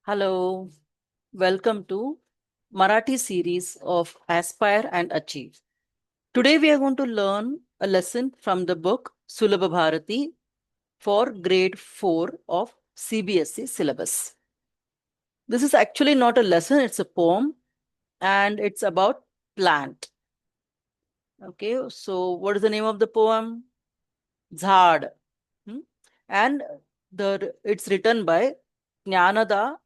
Hello, welcome to Marathi series of Aspire and Achieve. Today we are going to learn a lesson from the book Sulabha Bharati for grade 4 of CBSE syllabus. This is actually not a lesson, it's a poem and it's about plant. Okay, so what is the name of the poem? Zhad. And it's written by Jnanada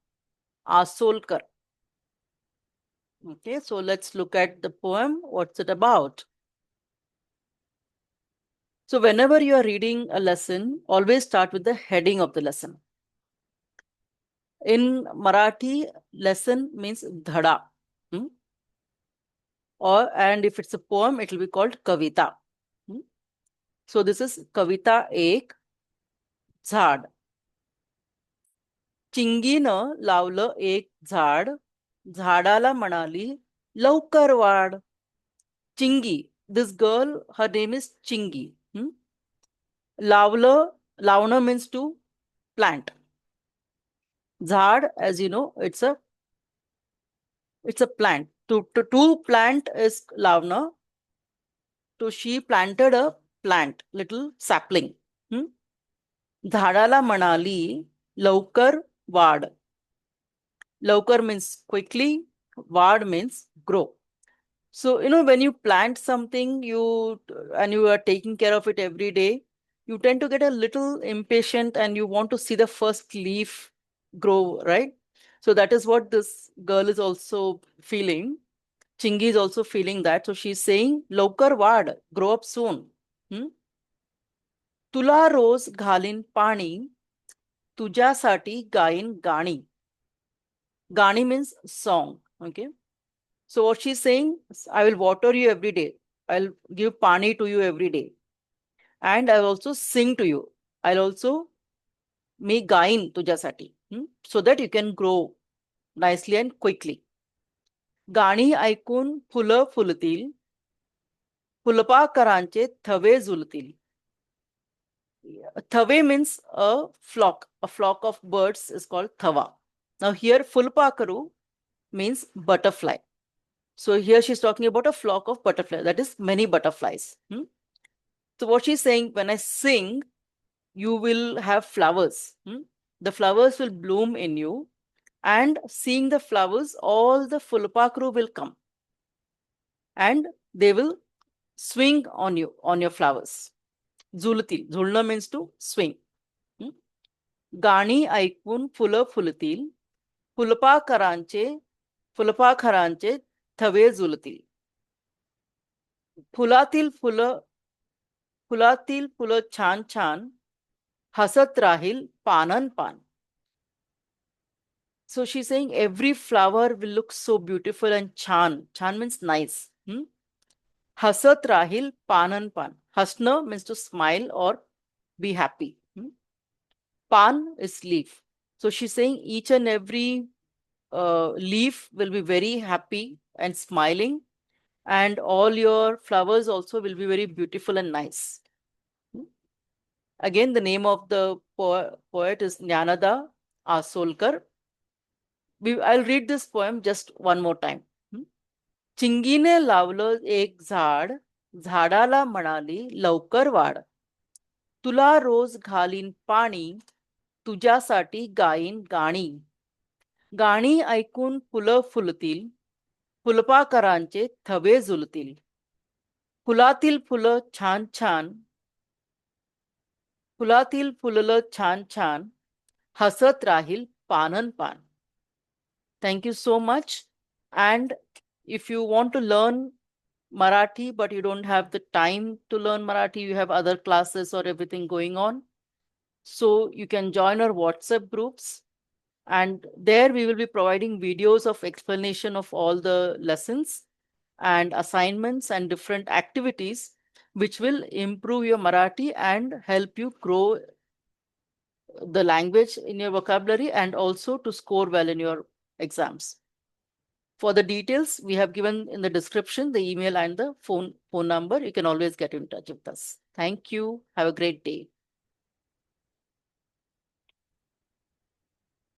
Asolkar. Okay, so let's look at the poem. What's it about? So whenever you are reading a lesson, always start with the heading of the lesson. In Marathi, lesson means dhada. And if it's a poem, it will be called kavita. So this is Kavita Ek झाड. चिंगीनं लावलं एक झाड, झाडाला म्हणाली लवकर वाढ. चिंगी, this girl, her name is Chingi. Lavna means to plant. Zhad, as you know, it's a plant. To plant is lavna. So she planted a plant, little sapling. झाडाला म्हणाली लवकर वाढ. Laukar means quickly, वाढ means grow. So, when you plant something, you are taking care of it every day, you tend to get a little impatient and you want to see the first leaf grow, right? So that is what this girl is also feeling. Chingi is also feeling that. So she's saying, Laukar wad, grow up soon. तुला रोज घालीन पाणी, तुझ्यासाठी गाईन गाणी. Gani means song. Okay. So what she's saying, I will water you every day. I'll give pani to you every day. And I'll also sing to you. I'll also make gain tujasati. So that you can grow nicely and quickly. गाणी ऐकून फुलं फुलतील, फुलपाखरांचे थवे झुलतील. Thave means a flock. A flock of birds is called thava. Now here fulpakaru means butterfly. So here she's talking about a flock of butterflies, that is many butterflies. So what she's saying, when I sing, you will have flowers. The flowers will bloom in you, and seeing the flowers, all the fulpakru will come and they will swing on you, on your flowers. Zulatil. Zulna means to swing. गाणी ऐकून फुलं फुलतील, फुलपाखरांचे थवे झुलतील. फुलातील फुलं छान छान, हसत राहील पानन पान. So she's saying every flower will look so beautiful and chan. Chan means nice. Hasat rahil panan pan. Hasna means to smile or be happy. Pan is leaf. So she's saying each and every leaf will be very happy and smiling, and all your flowers also will be very beautiful and nice. Again, the name of the poet is Jnanada Asolkar. I'll read this poem just one more time. चिंगीने लावलं एक झाड, झाडाला म्हणाली लवकर वाढ. तुला रोज घालीन पाणी, तुझ्यासाठी गाईन गाणी. गाणी ऐकून फुलं फुलतील, फुलपाखरांचे थवे झुलतील. फुलातील फुलं छान छान, फुलातील फुललं छान छान, हसत राहील पानन पान. Thank you so much. And if you want to learn Marathi, but you don't have the time to learn Marathi, you have other classes or everything going on, so you can join our WhatsApp groups. And there we will be providing videos of explanation of all the lessons and assignments and different activities, which will improve your Marathi and help you grow the language in your vocabulary and also to score well in your exams. For the details, we have given in the description the email and the phone number. You can always get in touch with us. Thank you. Have a great day.